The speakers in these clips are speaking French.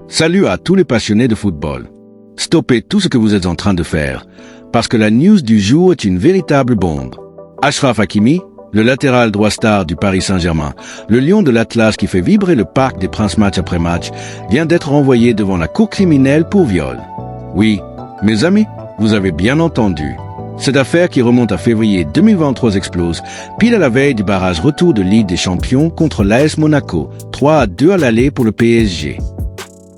Salut à tous les passionnés de football. Stoppez tout ce que vous êtes en train de faire, parce que la news du jour est une véritable bombe. Achraf Hakimi, le latéral droit star du Paris Saint-Germain, le lion de l'Atlas qui fait vibrer le Parc des Princes match après match, vient d'être renvoyé devant la cour criminelle pour viol. Oui, mes amis, vous avez bien entendu. Cette affaire qui remonte à février 2023 explose, pile à la veille du barrage retour de Ligue des Champions contre l'AS Monaco, 3-2 à l'aller pour le PSG.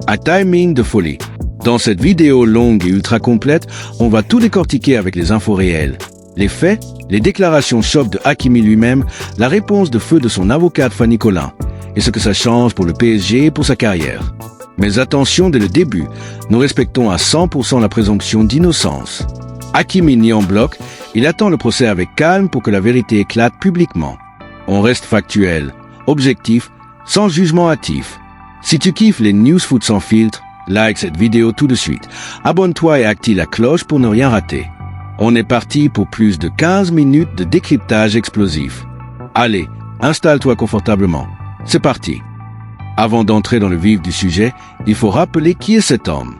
Un timing de folie. Dans cette vidéo longue et ultra complète, on va tout décortiquer avec les infos réelles. Les faits, les déclarations choc de Hakimi lui-même, la réponse de feu de son avocate Fanny Colin, et ce que ça change pour le PSG et pour sa carrière. Mais attention dès le début, nous respectons à 100% la présomption d'innocence. Hakimi nie en bloc, il attend le procès avec calme pour que la vérité éclate publiquement. On reste factuel, objectif, sans jugement hâtif. Si tu kiffes les news foot sans filtre, like cette vidéo tout de suite. Abonne-toi et active la cloche pour ne rien rater. On est parti pour plus de 15 minutes de décryptage explosif. Allez, installe-toi confortablement. C'est parti. Avant d'entrer dans le vif du sujet, il faut rappeler qui est cet homme.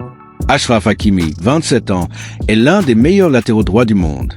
Achraf Hakimi, 27 ans, est l'un des meilleurs latéraux droits du monde.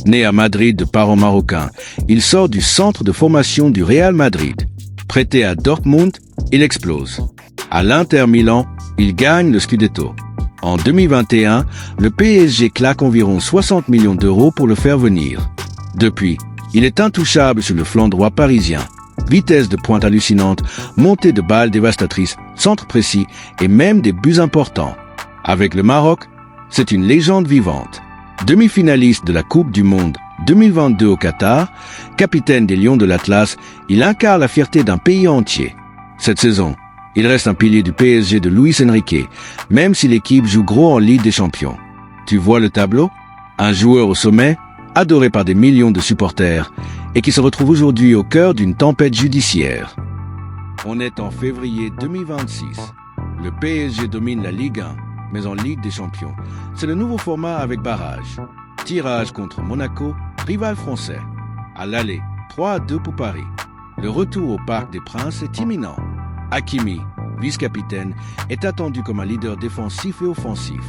Né à Madrid de parents marocains, il sort du centre de formation du Real Madrid. Prêté à Dortmund, il explose. À l'Inter Milan, il gagne le Scudetto. En 2021, le PSG claque environ 60 millions d'euros pour le faire venir. Depuis, il est intouchable sur le flanc droit parisien. Vitesse de pointe hallucinante, montée de balles dévastatrices, centre précis et même des buts importants. Avec le Maroc, c'est une légende vivante. Demi-finaliste de la Coupe du Monde 2022 au Qatar, capitaine des Lions de l'Atlas, il incarne la fierté d'un pays entier. Cette saison, il reste un pilier du PSG de Luis Enrique, même si l'équipe joue gros en Ligue des Champions. Tu vois le tableau? Un joueur au sommet, adoré par des millions de supporters, et qui se retrouve aujourd'hui au cœur d'une tempête judiciaire. On est en février 2026. Le PSG domine la Ligue 1, mais en Ligue des Champions. C'est le nouveau format avec barrage. Tirage contre Monaco, rival français. À l'aller, 3-2 pour Paris. Le retour au Parc des Princes est imminent. Hakimi, vice-capitaine, est attendu comme un leader défensif et offensif.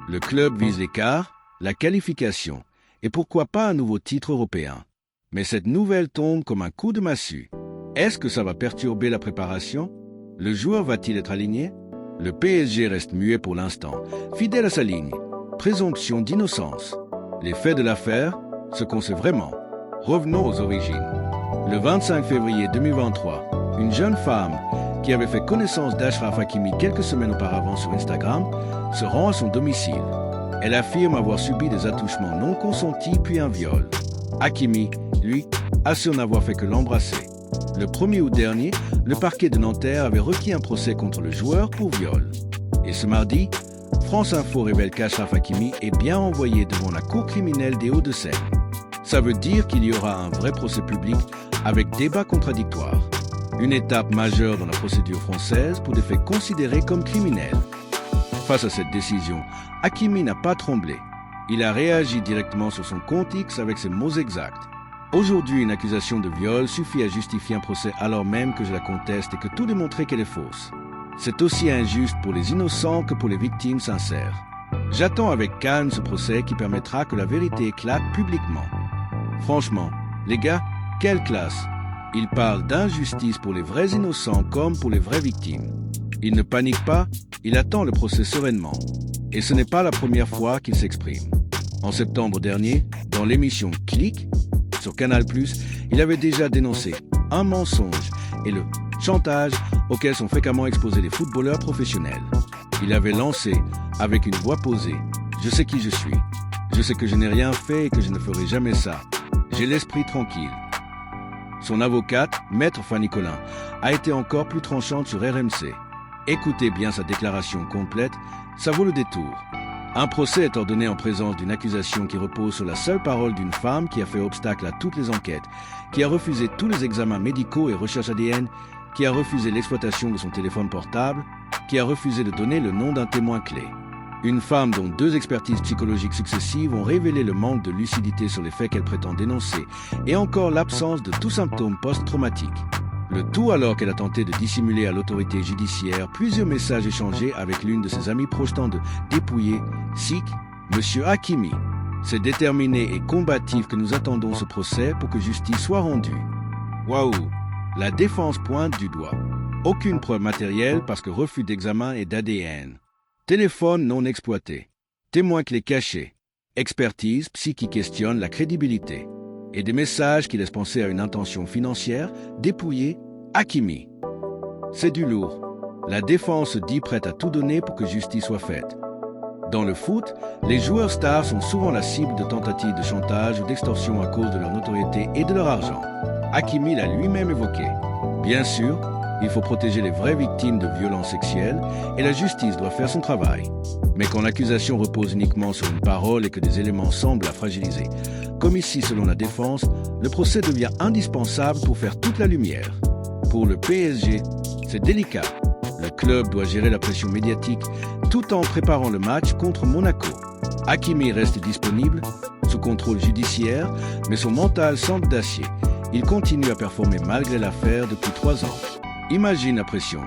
Le club vise l'écart, la qualification, et pourquoi pas un nouveau titre européen. Mais cette nouvelle tombe comme un coup de massue. Est-ce que ça va perturber la préparation? Le joueur va-t-il être aligné? Le PSG reste muet pour l'instant, fidèle à sa ligne. Présomption d'innocence. Les faits de l'affaire, ce qu'on sait vraiment. Revenons aux origines. Le 25 février 2023, une jeune femme qui avait fait connaissance d'Achraf Hakimi quelques semaines auparavant sur Instagram, se rend à son domicile. Elle affirme avoir subi des attouchements non consentis puis un viol. Hakimi, lui, assure n'avoir fait que l'embrasser. Le 1er août dernier, le parquet de Nanterre avait requis un procès contre le joueur pour viol. Et ce mardi, France Info révèle qu'Achraf Hakimi est bien envoyé devant la cour criminelle des Hauts-de-Seine. Ça veut dire qu'il y aura un vrai procès public avec débat contradictoire. Une étape majeure dans la procédure française pour des faits considérés comme criminels. Face à cette décision, Hakimi n'a pas tremblé. Il a réagi directement sur son compte X avec ses mots exacts. Aujourd'hui, une accusation de viol suffit à justifier un procès alors même que je la conteste et que tout démontrer qu'elle est fausse. C'est aussi injuste pour les innocents que pour les victimes sincères. J'attends avec calme ce procès qui permettra que la vérité éclate publiquement. Franchement, les gars, quelle classe! Il parle d'injustice pour les vrais innocents comme pour les vraies victimes. Il ne panique pas, il attend le procès sereinement. Et ce n'est pas la première fois qu'il s'exprime. En septembre dernier, dans l'émission Click, sur Canal+, il avait déjà dénoncé un mensonge et le chantage auquel sont fréquemment exposés les footballeurs professionnels. Il avait lancé, avec une voix posée, « Je sais qui je suis. Je sais que je n'ai rien fait et que je ne ferai jamais ça. J'ai l'esprit tranquille. » Son avocate, Maître Fanny Colin, a été encore plus tranchante sur RMC. Écoutez bien sa déclaration complète, ça vaut le détour. Un procès est ordonné en présence d'une accusation qui repose sur la seule parole d'une femme qui a fait obstacle à toutes les enquêtes, qui a refusé tous les examens médicaux et recherches ADN, qui a refusé l'exploitation de son téléphone portable, qui a refusé de donner le nom d'un témoin clé. Une femme dont 2 expertises psychologiques successives ont révélé le manque de lucidité sur les faits qu'elle prétend dénoncer et encore l'absence de tout symptôme post-traumatique. Le tout alors qu'elle a tenté de dissimuler à l'autorité judiciaire plusieurs messages échangés avec l'une de ses amies projetant de dépouiller Sikh, M. Hakimi. C'est déterminé et combatif que nous attendons ce procès pour que justice soit rendue. Waouh! La défense pointe du doigt. Aucune preuve matérielle parce que refus d'examen et d'ADN. Téléphone non exploité. Témoin clé caché. Expertise psy qui questionne la crédibilité. Et des messages qui laissent penser à une intention financière dépouiller Hakimi. C'est du lourd. La défense dit prête à tout donner pour que justice soit faite. Dans le foot, les joueurs stars sont souvent la cible de tentatives de chantage ou d'extorsion à cause de leur notoriété et de leur argent. Hakimi l'a lui-même évoqué. Bien sûr, il faut protéger les vraies victimes de violences sexuelles et la justice doit faire son travail. Mais quand l'accusation repose uniquement sur une parole et que des éléments semblent la fragiliser, comme ici selon la défense, le procès devient indispensable pour faire toute la lumière. Pour le PSG, c'est délicat. Le club doit gérer la pression médiatique tout en préparant le match contre Monaco. Hakimi reste disponible, sous contrôle judiciaire, mais son mental semble d'acier. Il continue à performer malgré l'affaire depuis 3 ans. Imagine la pression.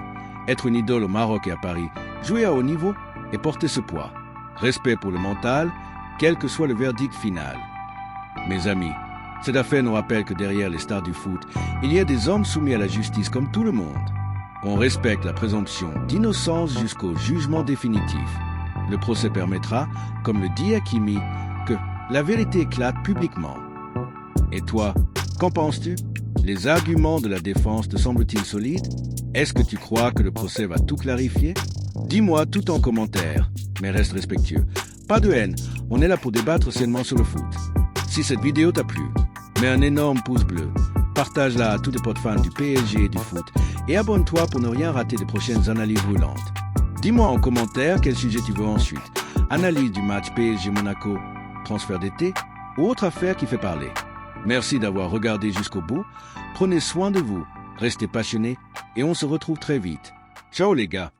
Être une idole au Maroc et à Paris, jouer à haut niveau et porter ce poids. Respect pour le mental, quel que soit le verdict final. Mes amis, cette affaire nous rappelle que derrière les stars du foot, il y a des hommes soumis à la justice comme tout le monde. On respecte la présomption d'innocence jusqu'au jugement définitif. Le procès permettra, comme le dit Hakimi, que la vérité éclate publiquement. Et toi, qu'en penses-tu? Les arguments de la défense te semblent-ils solides? Est-ce que tu crois que le procès va tout clarifier? Dis-moi tout en commentaire, mais reste respectueux. Pas de haine, on est là pour débattre sainement sur le foot. Si cette vidéo t'a plu, mets un énorme pouce bleu, partage-la à tous tes potes fans du PSG et du foot, et abonne-toi pour ne rien rater des prochaines analyses brûlantes. Dis-moi en commentaire quel sujet tu veux ensuite. Analyse du match PSG-Monaco, transfert d'été, ou autre affaire qui fait parler. Merci d'avoir regardé jusqu'au bout. Prenez soin de vous, restez passionnés et on se retrouve très vite. Ciao les gars!